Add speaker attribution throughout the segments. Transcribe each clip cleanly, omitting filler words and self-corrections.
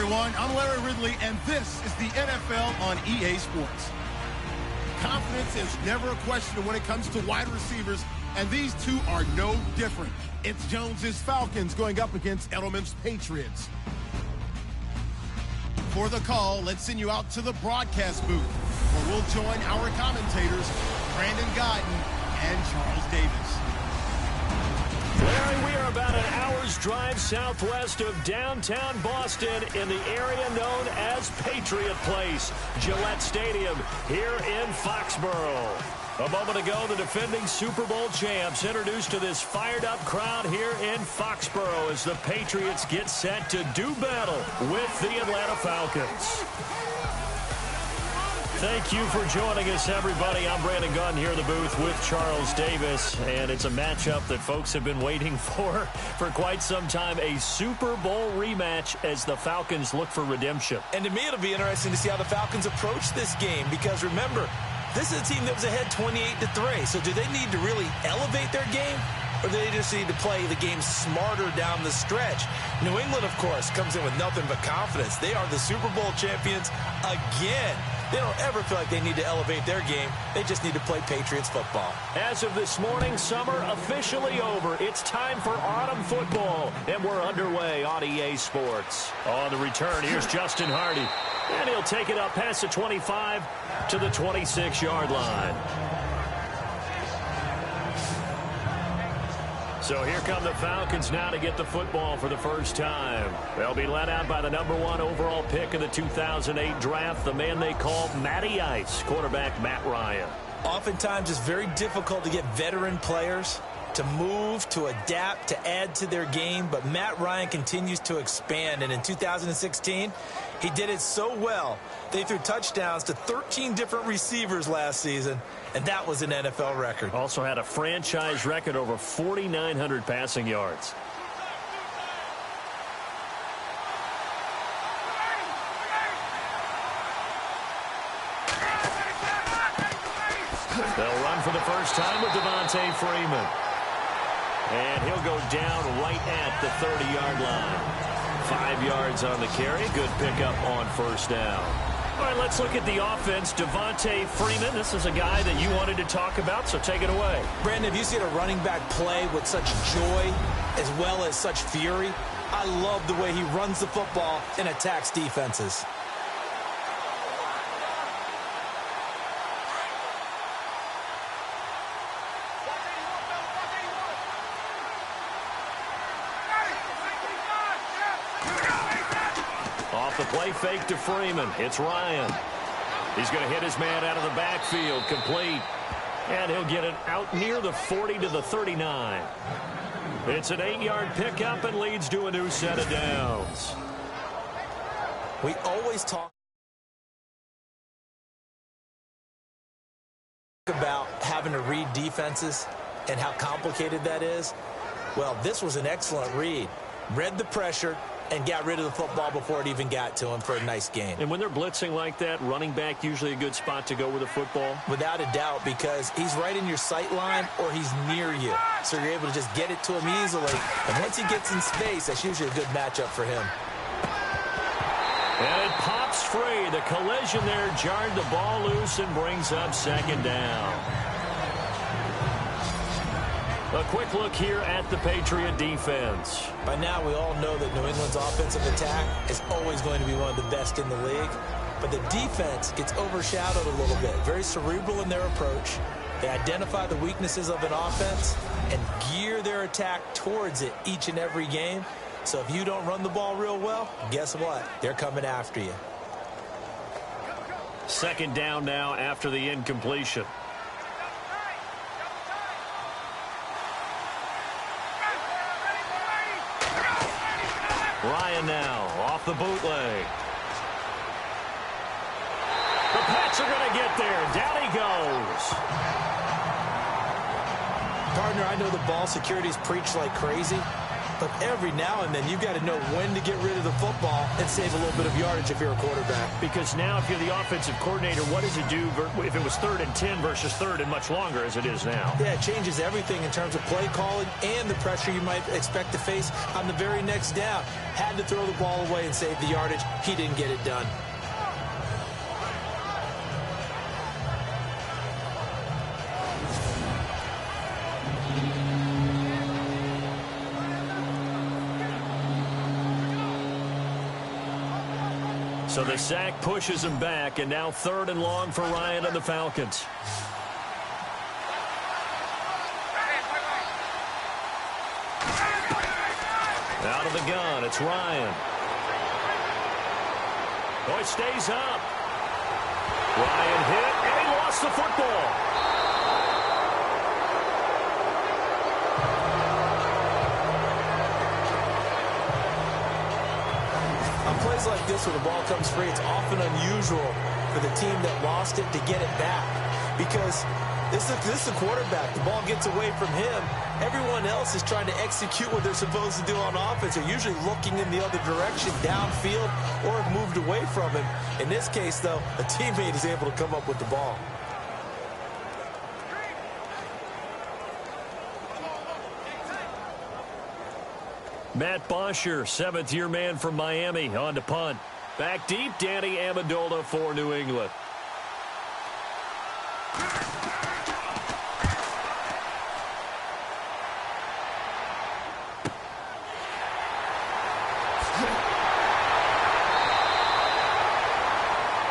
Speaker 1: everyone. I'm Larry Ridley, and this is the NFL on EA Sports. Confidence is never a question when it comes to wide receivers, and these two are no different. It's Jones's Falcons going up against Edelman's Patriots. For the call, let's send you out to the broadcast booth, where we'll join our commentators, Brandon Guyton and Charles Davis.
Speaker 2: Larry, we are about an hour's drive southwest of downtown Boston in the area known as Patriot Place, Gillette Stadium, here in Foxborough. A moment ago, the defending Super Bowl champs introduced to this fired-up crowd here in Foxborough as the Patriots get set to do battle with the Atlanta Falcons. Thank you for joining us, everybody. I'm Brandon Guyton here in the booth with Charles Davis, and it's a matchup that folks have been waiting for quite some time, a Super Bowl rematch as the Falcons look for redemption.
Speaker 3: And to me, it'll be interesting to see how the Falcons approach this game, because remember, this is a team that was ahead 28-3. So do they need to really elevate their game, or do they just need to play the game smarter down the stretch? New England, of course, comes in with nothing but confidence. They are the Super Bowl champions again. They don't ever feel like they need to elevate their game. They just need to play Patriots football.
Speaker 2: As of this morning, summer officially over. It's time for autumn football, and we're underway on EA Sports. On the return, here's Justin Hardy, and he'll take it up past the 25 to the 26-yard line. So here come the Falcons now to get the football for the first time. They'll be led out by the #1 overall pick of the 2008 draft, the man they call Matty Ice, quarterback Matt Ryan.
Speaker 3: Oftentimes, it's very difficult to get veteran players to move, to adapt, to add to their game, but Matt Ryan continues to expand, and in 2016, he did it so well. They threw touchdowns to 13 different receivers last season, and that was an NFL record.
Speaker 2: Also had a franchise record over 4,900 passing yards. They'll run for the first time with Devontae Freeman. And he'll go down right at the 30-yard line. 5 yards on the carry. Good pickup on first down. All right, let's look at the offense. Devontae Freeman, this is a guy that you wanted to talk about, so take it away.
Speaker 3: Brandon, have you seen a running back play with such joy as well as such fury? I love the way he runs the football and attacks defenses.
Speaker 2: Off the play fake to Freeman. It's Ryan. He's going to hit his man out of the backfield. Complete. And he'll get it out near the 40 to the 39. It's an 8-yard pickup and leads to a new set of downs.
Speaker 3: We always talk about having to read defenses and how complicated that is. Well, this was an excellent read. Read the pressure and got rid of the football before it even got to him for a nice gain.
Speaker 2: And when they're blitzing like that, running back usually a good spot to go with the football?
Speaker 3: Without a doubt, because he's right in your sight line or he's near you. So you're able to just get it to him easily. And once he gets in space, that's usually a good matchup for him.
Speaker 2: And it pops free. The collision there jarred the ball loose and brings up second down. A quick look here at the Patriot defense.
Speaker 3: By now, we all know that New England's offensive attack is always going to be one of the best in the league. But the defense gets overshadowed a little bit. Very cerebral in their approach. They identify the weaknesses of an offense and gear their attack towards it each and every game. So if you don't run the ball real well, guess what? They're coming after you.
Speaker 2: Second down now after the incompletion. Ryan now off the bootleg. The Pats are going to get there. Down he goes.
Speaker 3: Partner, I know the ball security's preached like crazy, But every now and then, you've got to know when to get rid of the football and save a little bit of yardage if you're a quarterback.
Speaker 2: Because now if you're the offensive coordinator, what does it do if it was 3rd and 10 versus 3rd and much longer as it is now?
Speaker 3: Yeah, it changes everything in terms of play calling and the pressure you might expect to face on the very next down. Had to throw the ball away and save the yardage. He didn't get it done.
Speaker 2: So the sack pushes him back, and now 3rd and long for Ryan and the Falcons. Out of the gun, it's Ryan. Oh, it stays up. Ryan hit, and he lost the football.
Speaker 3: On plays like this where the ball comes free, it's often unusual for the team that lost it to get it back. Because this is the quarterback. The ball gets away from him. Everyone else is trying to execute what they're supposed to do on offense. They're usually looking in the other direction, downfield, or have moved away from him. In this case, though, a teammate is able to come up with the ball.
Speaker 2: Matt Bosher, 7th-year man from Miami, on to punt. Back deep, Danny Amendola for New England.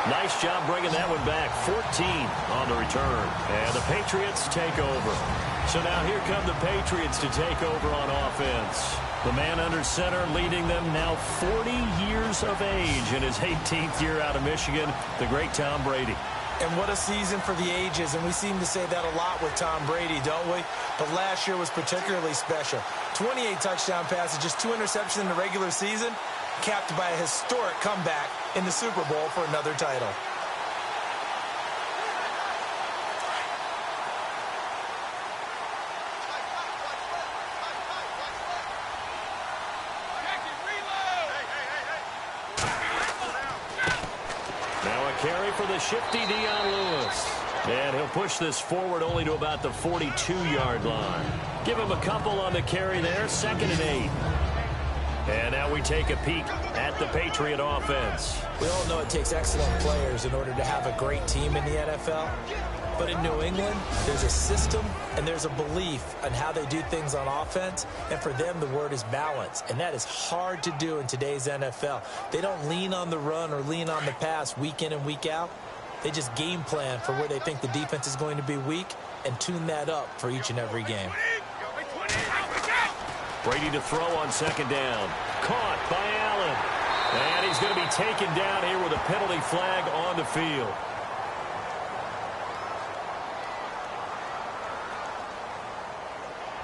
Speaker 2: Nice job bringing that one back. 14 on the return. And the Patriots take over. So now here come the Patriots to take over on offense. The man under center leading them now 40 years of age in his 18th year out of Michigan, the great Tom Brady.
Speaker 3: And what a season for the ages, and we seem to say that a lot with Tom Brady, don't we? But last year was particularly special. 28 touchdown passes, just 2 interceptions in the regular season, capped by a historic comeback in the Super Bowl for another title.
Speaker 2: Carry for the shifty Dion Lewis. And he'll push this forward only to about the 42-yard line. Give him a couple on the carry there. 2nd and 8. And now we take a peek at the Patriot offense.
Speaker 3: We all know it takes excellent players in order to have a great team in the NFL. But in New England, there's a system and there's a belief on how they do things on offense. And for them, the word is balance. And that is hard to do in today's NFL. They don't lean on the run or lean on the pass week in and week out. They just game plan for where they think the defense is going to be weak and tune that up for each and every game.
Speaker 2: Brady to throw on 2nd down. Caught by Allen. And he's going to be taken down here with a penalty flag on the field.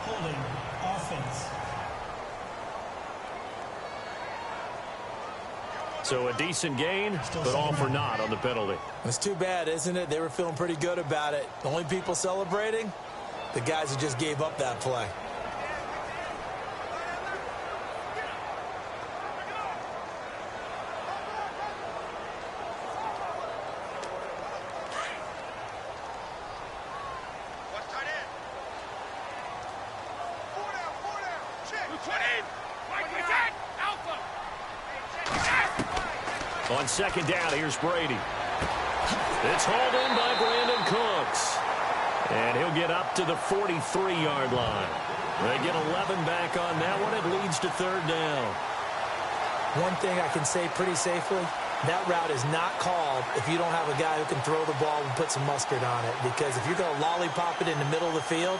Speaker 4: Holding offense.
Speaker 2: So a decent gain, but all for naught on the penalty.
Speaker 3: It's too bad, isn't it? They were feeling pretty good about it. The only people celebrating, the guys who just gave up that play.
Speaker 2: On 2nd down, here's Brady. It's hauled in by Brandon Cooks. And he'll get up to the 43-yard line. They get 11 back on that one. It leads to 3rd down.
Speaker 3: One thing I can say pretty safely, that route is not called if you don't have a guy who can throw the ball and put some mustard on it. Because if you're going to lollipop it in the middle of the field,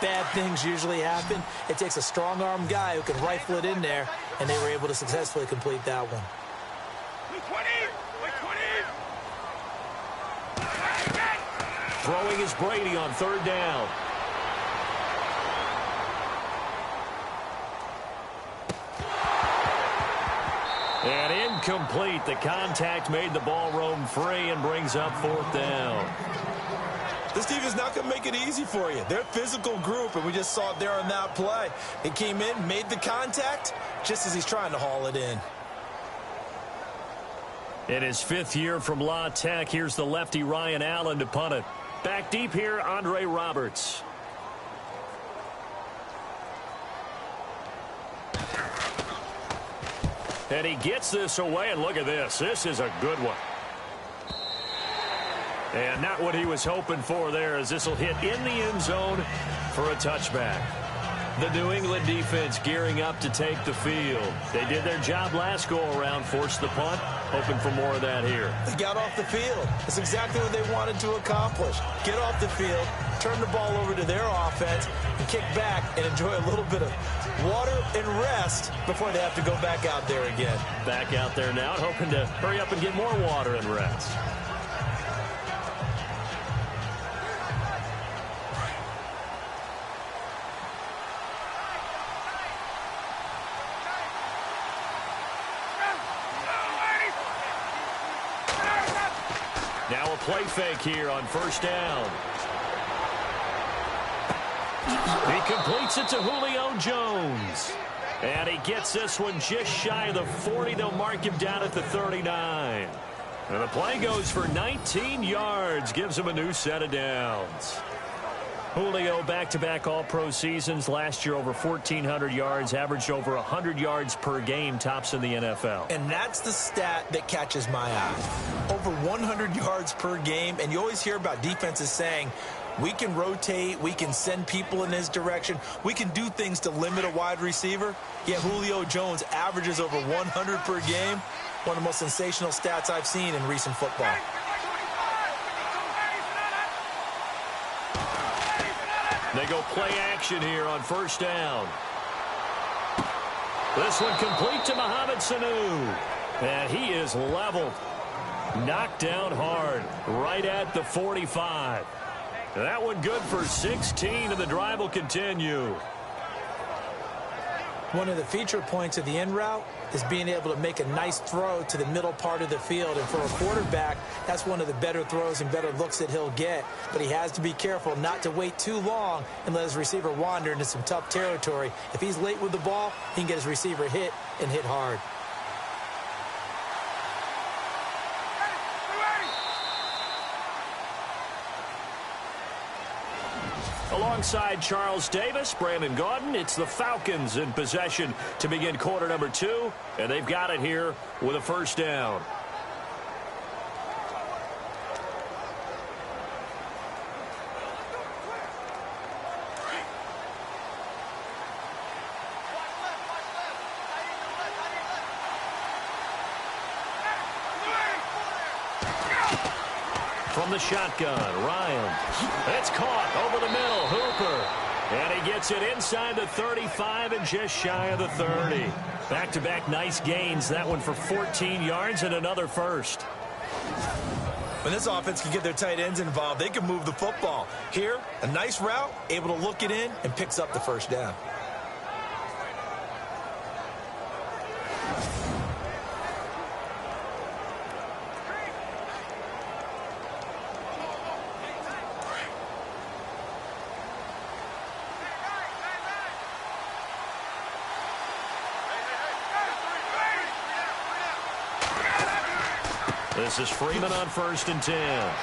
Speaker 3: bad things usually happen. It takes a strong-arm guy who can rifle it in there, and they were able to successfully complete that one.
Speaker 2: Throwing is Brady on 3rd down. And incomplete. The contact made the ball roam free and brings up 4th down.
Speaker 3: This team is not going to make it easy for you. They're a physical group, and we just saw it there on that play. He came in, made the contact, just as he's trying to haul it in.
Speaker 2: In his 5th year from La Tech, here's the lefty Ryan Allen to punt it. Back deep here, Andre Roberts. And he gets this away, and look at this. This is a good one. And not what he was hoping for there, as this will hit in the end zone for a touchback. The New England defense gearing up to take the field. They did their job last go-around, forced the punt, hoping for more of that here.
Speaker 3: They got off the field. That's exactly what they wanted to accomplish. Get off the field, turn the ball over to their offense, and kick back and enjoy a little bit of water and rest before they have to go back out there again.
Speaker 2: Back out there now, hoping to hurry up and get more water and rest. Now a play fake here on first down. He completes it to Julio Jones. And he gets this one just shy of the 40. They'll mark him down at the 39. And the play goes for 19 yards. Gives him a new set of downs. Julio back-to-back All-Pro seasons. Last year over 1,400 yards. Averaged over 100 yards per game. Tops in the NFL.
Speaker 3: And that's the stat that catches my eye. Over 100 yards per game. And you always hear about defenses saying, we can rotate, we can send people in his direction, we can do things to limit a wide receiver. Yet Julio Jones averages over 100 per game. One of the most sensational stats I've seen in recent football.
Speaker 2: They go play action here on first down. This one complete to Mohamed Sanu. And he is leveled. Knocked down hard. Right at the 45. That one good for 16, and the drive will continue.
Speaker 3: One of the feature points of the in route is being able to make a nice throw to the middle part of the field. And for a quarterback, that's one of the better throws and better looks that he'll get. But he has to be careful not to wait too long and let his receiver wander into some tough territory. If he's late with the ball, he can get his receiver hit and hit hard.
Speaker 2: Alongside Charles Davis, Brandon Gaudin, it's the Falcons in possession to begin quarter number 2, and they've got it here with a first down. From the shotgun, Ryan. It's caught over the middle, Hooper. And he gets it inside the 35 and just shy of the 30. Back-to-back nice gains. That one for 14 yards and another first.
Speaker 3: When this offense can get their tight ends involved, they can move the football. Here, a nice route, able to look it in, and picks up the first down.
Speaker 2: This is Freeman on 1st and 10.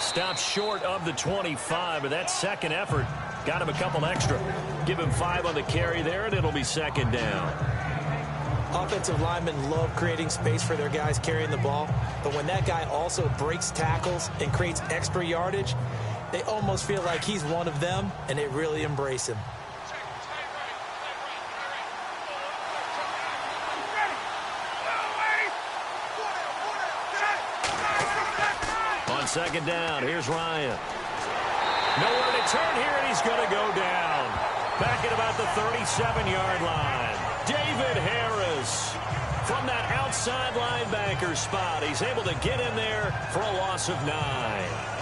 Speaker 2: Stops short of the 25, but that second effort got him a couple extra. Give him 5 on the carry there, and it'll be second down.
Speaker 3: Offensive linemen love creating space for their guys carrying the ball, but when that guy also breaks tackles and creates extra yardage, they almost feel like he's one of them, and they really embrace him.
Speaker 2: Second down, here's Ryan. Nowhere to turn here, and he's going to go down. Back at about the 37-yard line. David Harris from that outside linebacker spot. He's able to get in there for a loss of 9.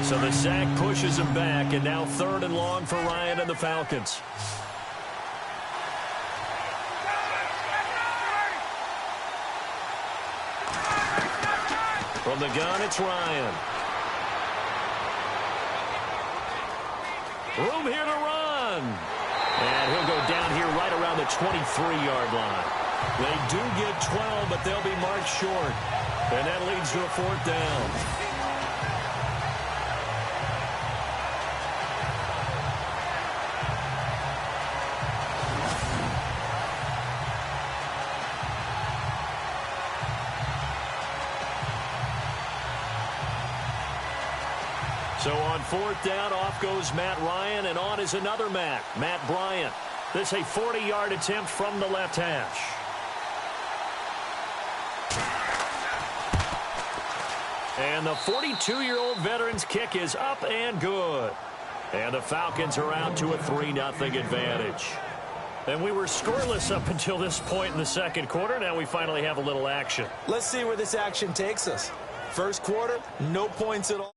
Speaker 2: So the sack pushes him back, and now 3rd and long for Ryan and the Falcons. From the gun, it's Ryan. Room here to run. And he'll go down here right around the 23-yard line. They do get 12, but they'll be marked short. And that leads to a 4th down. So on 4th down, off goes Matt Ryan, and on is another Matt Bryant. This a 40-yard attempt from the left hash. And the 42-year-old veteran's kick is up and good. And the Falcons are out to a 3-0 advantage. And we were scoreless up until this point in the second quarter. Now we finally have a little action.
Speaker 3: Let's see where this action takes us. First quarter, no points at all.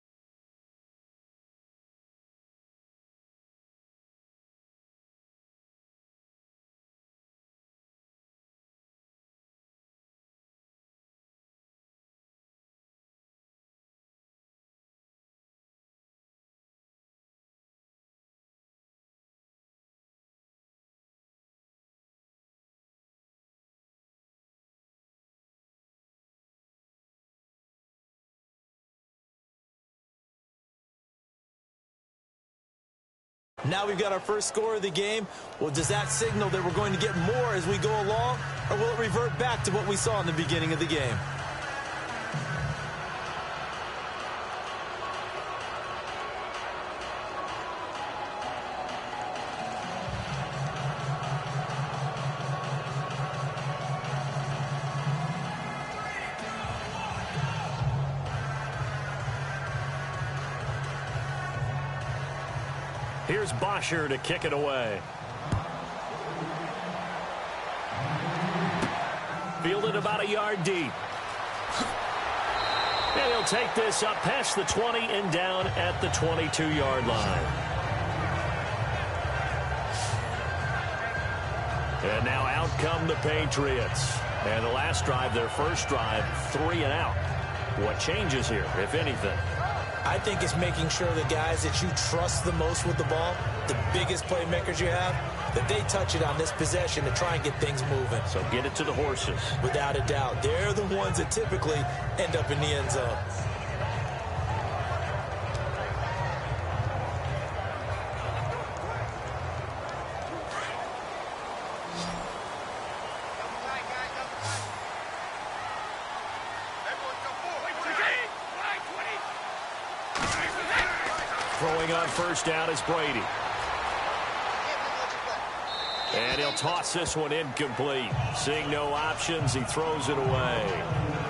Speaker 3: Now we've got our first score of the game. Well, does that signal that we're going to get more as we go along, or will it revert back to what we saw in the beginning of the game?
Speaker 2: Here's Bosher to kick it away. Fielded about a yard deep. And he'll take this up past the 20 and down at the 22-yard line. And now out come the Patriots. And the last drive, their first drive, 3 and out. What changes here, if anything?
Speaker 3: I think it's making sure the guys that you trust the most with the ball, the biggest playmakers you have, that they touch it on this possession to try and get things moving.
Speaker 2: So get it to the horses.
Speaker 3: Without a doubt. They're the ones that typically end up in the end zone.
Speaker 2: Throwing on first down is Brady. And he'll toss this one incomplete. Seeing no options, he throws it away.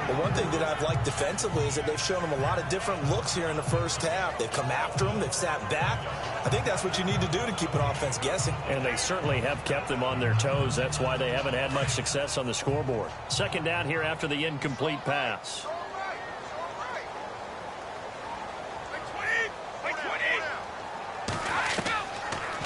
Speaker 3: Well, one thing that I've liked defensively is that they've shown him a lot of different looks here in the first half. They've come after him. They've sat back. I think that's what you need to do to keep an offense guessing.
Speaker 2: And they certainly have kept them on their toes. That's why they haven't had much success on the scoreboard. Second down here after the incomplete pass.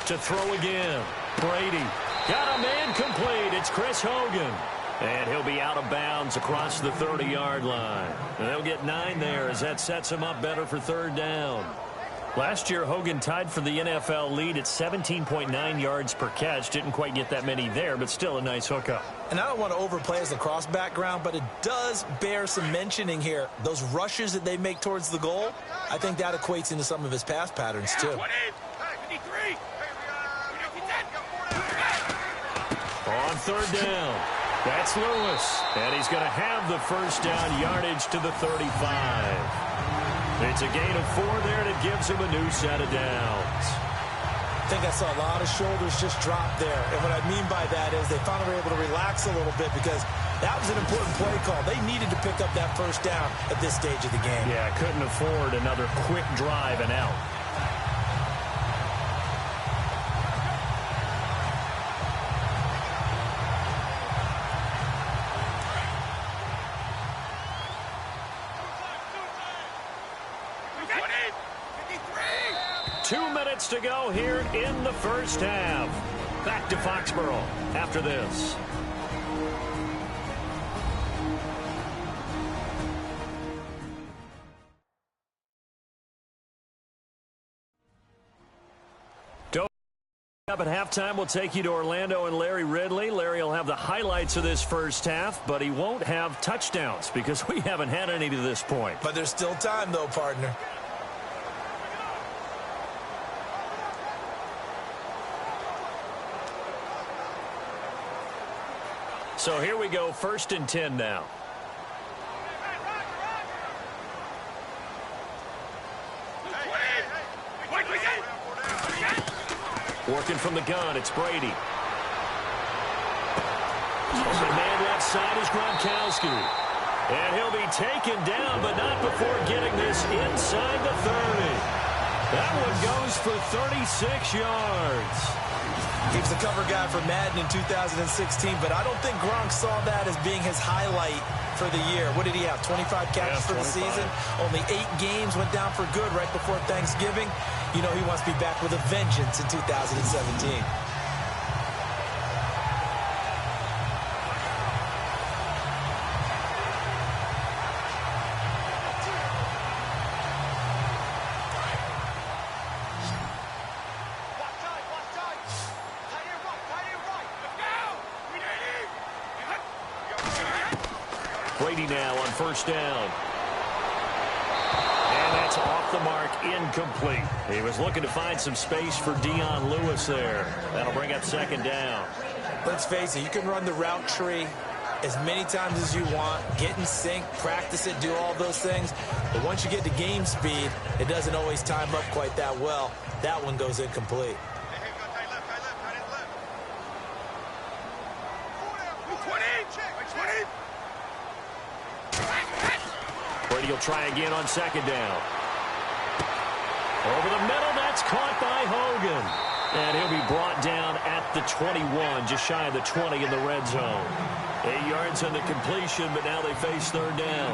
Speaker 2: To throw again. Brady got a man complete. It's Chris Hogan. And he'll be out of bounds across the 30-yard line. And they'll get 9 there as that sets him up better for third down. Last year, Hogan tied for the NFL lead at 17.9 yards per catch. Didn't quite get that many there, but still a nice hookup.
Speaker 3: And I don't want to overplay his lacrosse background, but it does bear some mentioning here. Those rushes that they make towards the goal, I think that equates into some of his pass patterns, too.
Speaker 2: On third down, that's Lewis. And he's going to have the first down yardage to the 35. It's a gain of 4 there, and it gives him a new set of downs.
Speaker 3: I think I saw a lot of shoulders just drop there. And what I mean by that is they finally were able to relax a little bit because that was an important play call. They needed to pick up that first down at this stage of the game.
Speaker 2: Yeah, couldn't afford another quick drive and out. 2 minutes to go here in the first half. Back to Foxborough after this. Up at halftime, we'll take you to Orlando and Larry Ridley. Larry will have the highlights of this first half, but he won't have touchdowns because we haven't had any to this point.
Speaker 3: But there's still time, though, partner.
Speaker 2: So here we go, 1st and 10 now. Working from the gun, it's Brady. Open man left side is Gronkowski. And he'll be taken down, but not before getting this inside the 30. That one goes for 36 yards.
Speaker 3: He was the cover guy for Madden in 2016, but I don't think Gronk saw that as being his highlight for the year. What did he have, 25 catches for the season? Only 8 games, went down for good right before Thanksgiving. You know he wants to be back with a vengeance in 2017.
Speaker 2: Brady now on 1st down. And that's off the mark, incomplete. He was looking to find some space for Dion Lewis there. That'll bring up 2nd down.
Speaker 3: Let's face it, you can run the route tree as many times as you want, get in sync, practice it, do all those things. But once you get to game speed, it doesn't always time up quite that well. That one goes incomplete.
Speaker 2: Brady will try again on 2nd down. Over the middle, that's caught by Hogan. And he'll be brought down at the 21, just shy of the 20 in the red zone. 8 yards on the completion, but now they face 3rd down.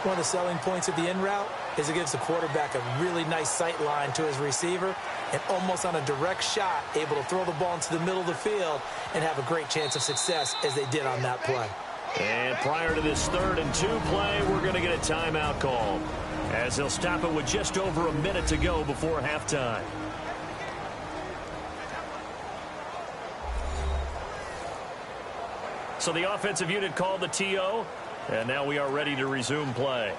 Speaker 3: One of the selling points of the in route is it gives the quarterback a really nice sight line to his receiver, and almost on a direct shot, able to throw the ball into the middle of the field and have a great chance of success as they did on that play.
Speaker 2: And prior to this 3rd and 2 play, we're going to get a timeout call, as they'll stop it with just over a minute to go before halftime. So the offensive unit called the TO, and now we are ready to resume play.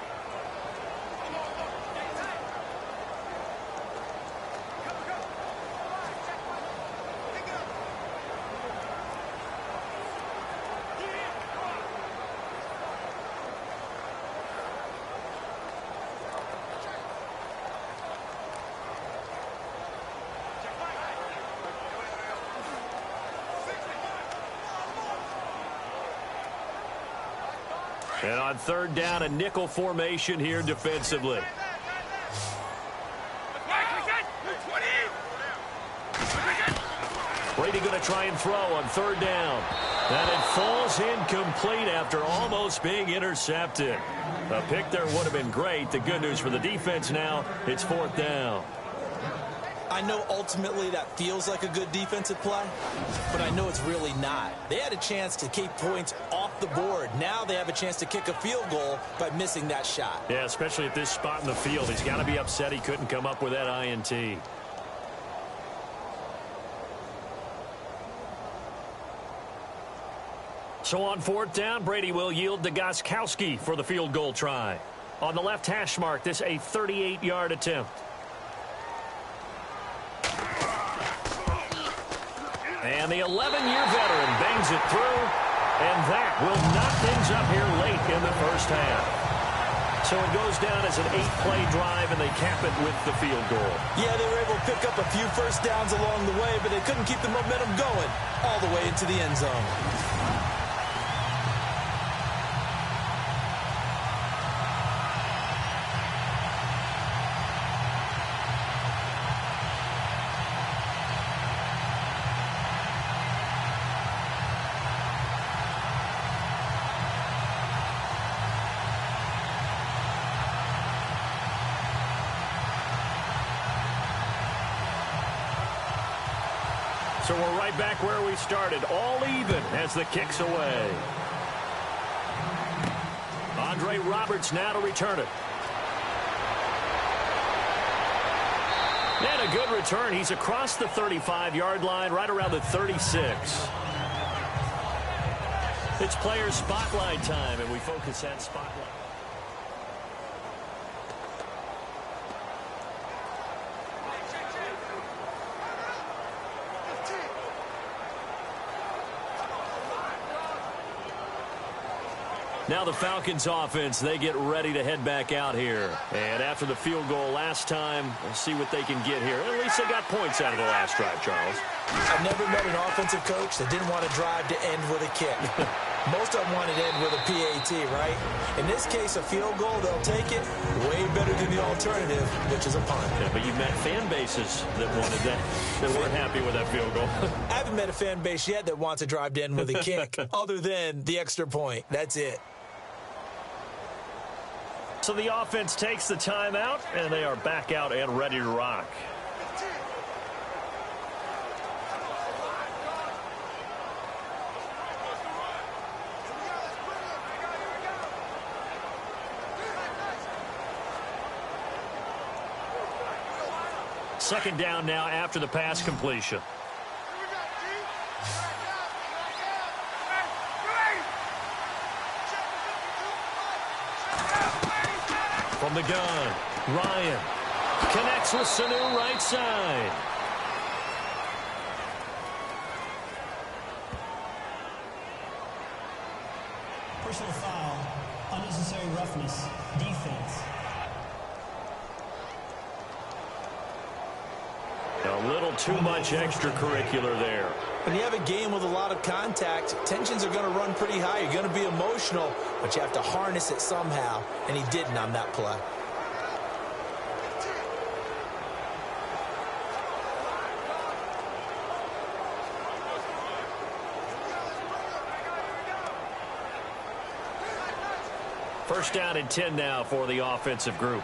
Speaker 2: And on 3rd down, a nickel formation here defensively. Brady going to try and throw on 3rd down. And it falls incomplete after almost being intercepted. A pick there would have been great. The good news for the defense now, it's 4th down.
Speaker 3: I know ultimately that feels like a good defensive play, but I know it's really not. They had a chance to keep points off the board. Now they have a chance to kick a field goal by missing that shot.
Speaker 2: Yeah, especially at this spot in the field. He's got to be upset he couldn't come up with that INT. So on 4th down, Brady will yield to Gostkowski for the field goal try. On the left hash mark, this a 38-yard attempt. And the 11-year veteran bangs it through, and that will knock things up here late in the first half. So it goes down as an 8-play drive, and they cap it with the field goal.
Speaker 3: Yeah, they were able to pick up a few first downs along the way, but they couldn't keep the momentum going all the way into the end zone.
Speaker 2: So we're right back where we started, all even as the kick's away. Andre Roberts now to return it. And a good return. He's across the 35-yard line, right around the 36. It's player spotlight time, and we focus on spotlight. Now the Falcons offense, they get ready to head back out here. And after the field goal last time, we'll see what they can get here. At least they got points out of the last drive, Charles.
Speaker 3: I've never met an offensive coach that didn't want to drive to end with a kick. Most of them want to end with a PAT, right? In this case, a field goal, they'll take it way better than the alternative, which is a punt.
Speaker 2: Yeah, but you've met fan bases that wanted that, that weren't happy with that field goal.
Speaker 3: I haven't met a fan base yet that wants to drive to end with a kick, other than the extra point. That's it.
Speaker 2: So the offense takes the timeout, and they are back out and ready to rock. Second down now after the pass completion. From the gun, Ryan connects with Sanu right side.
Speaker 4: Personal foul, unnecessary roughness, defense.
Speaker 2: A little too much extracurricular there.
Speaker 3: When you have a game with a lot of contact, tensions are going to run pretty high. You're going to be emotional, but you have to harness it somehow, and he didn't on that play.
Speaker 2: First down and 10 now for the offensive group.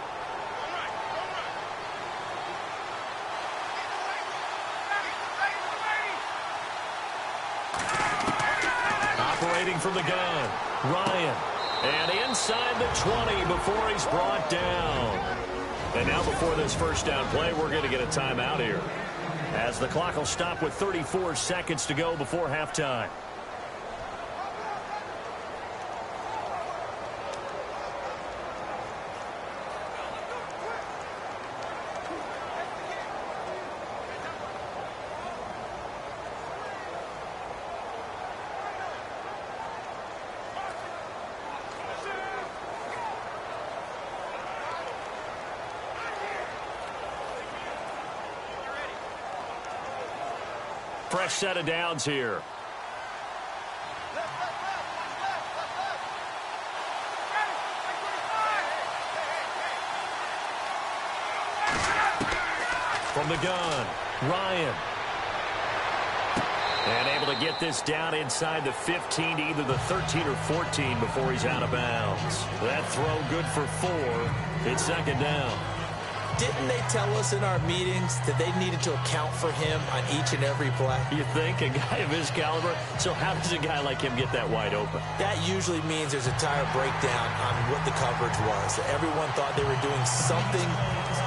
Speaker 2: Operating from the gun, Ryan. And inside the 20 before he's brought down. And now before this first down play, we're going to get a timeout here, as the clock will stop with 34 seconds to go before halftime. Fresh set of downs here. From the gun, Ryan. And able to get this down inside the 15 to either the 13 or 14 before he's out of bounds. That throw good for 4. It's second down.
Speaker 3: Didn't they tell us in our meetings that they needed to account for him on each and every play?
Speaker 2: You think? A guy of his caliber? So how does a guy like him get that wide open?
Speaker 3: That usually means there's a tire breakdown on what the coverage was. That everyone thought they were doing something,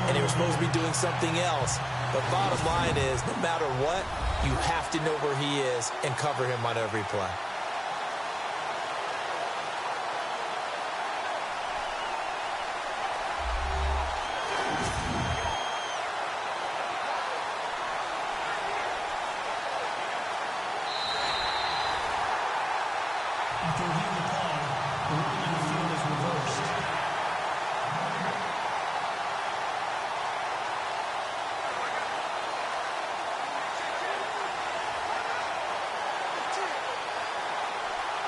Speaker 3: and they were supposed to be doing something else. But bottom line is, no matter what, you have to know where he is and cover him on every play.
Speaker 4: After reviewing the play, the ruling on the field is reversed.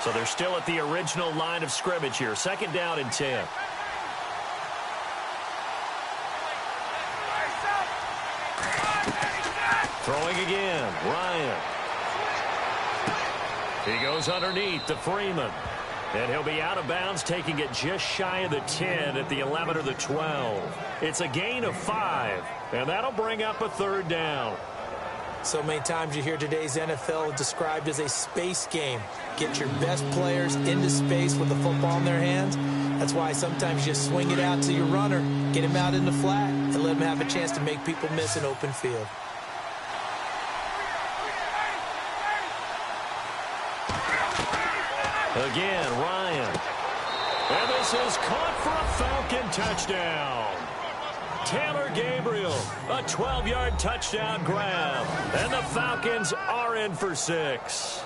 Speaker 2: So they're still at the original line of scrimmage here. Second down and 10. Throwing again, Ryan. He goes underneath to Freeman. And he'll be out of bounds, taking it just shy of the 10 at the 11 or the 12. It's a gain of 5, and that'll bring up a third down.
Speaker 3: So many times you hear today's NFL described as a space game. Get your best players into space with the football in their hands. That's why sometimes you swing it out to your runner, get him out in the flat, and let him have a chance to make people miss an open field.
Speaker 2: Again, Ryan. And this is caught for a Falcon touchdown. Taylor Gabriel, a 12-yard touchdown grab. And the Falcons are in for 6.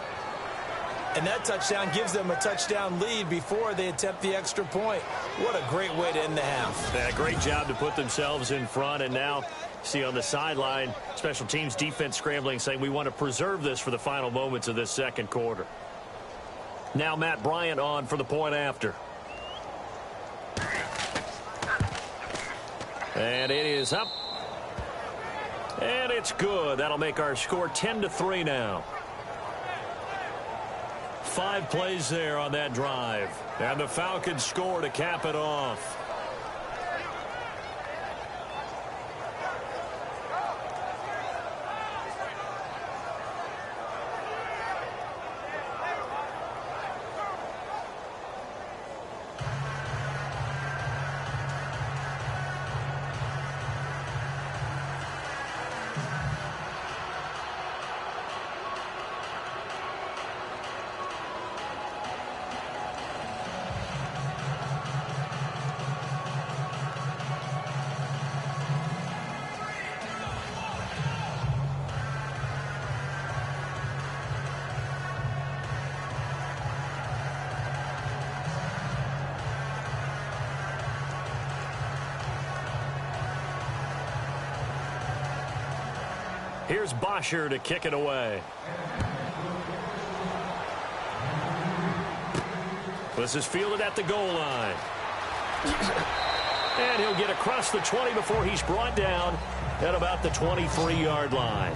Speaker 3: And that touchdown gives them a touchdown lead before they attempt the extra point. What a great way to end the half.
Speaker 2: Yeah, great job to put themselves in front. And now, see on the sideline, special teams defense scrambling, saying we want to preserve this for the final moments of this second quarter. Now Matt Bryant on for the point after. And it is up. And it's good. That'll make our score 10-3 now. 5 plays there on that drive. And the Falcons score to cap it off. Here's Bosher to kick it away. This is fielded at the goal line. And he'll get across the 20 before he's brought down at about the 23-yard line.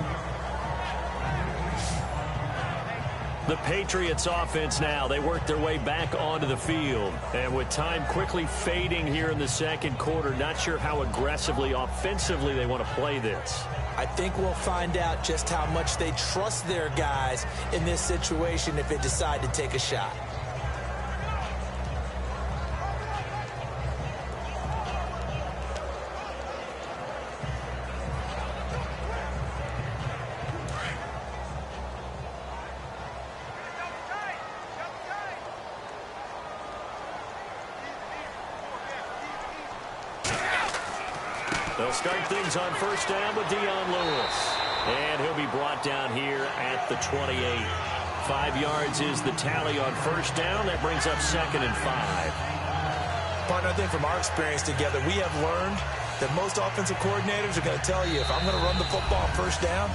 Speaker 2: The Patriots offense now, they work their way back onto the field. And with time quickly fading here in the second quarter, not sure how aggressively, offensively they want to play this.
Speaker 3: I think we'll find out just how much they trust their guys in this situation if they decide to take a shot.
Speaker 2: They'll start things on first down with Dion Lewis. And he'll be brought down here at the 28. 5 yards is the tally on first down. That brings up 2nd and 5.
Speaker 3: Partner, I think from our experience together, we have learned that most offensive coordinators are going to tell you, if I'm going to run the football on first down,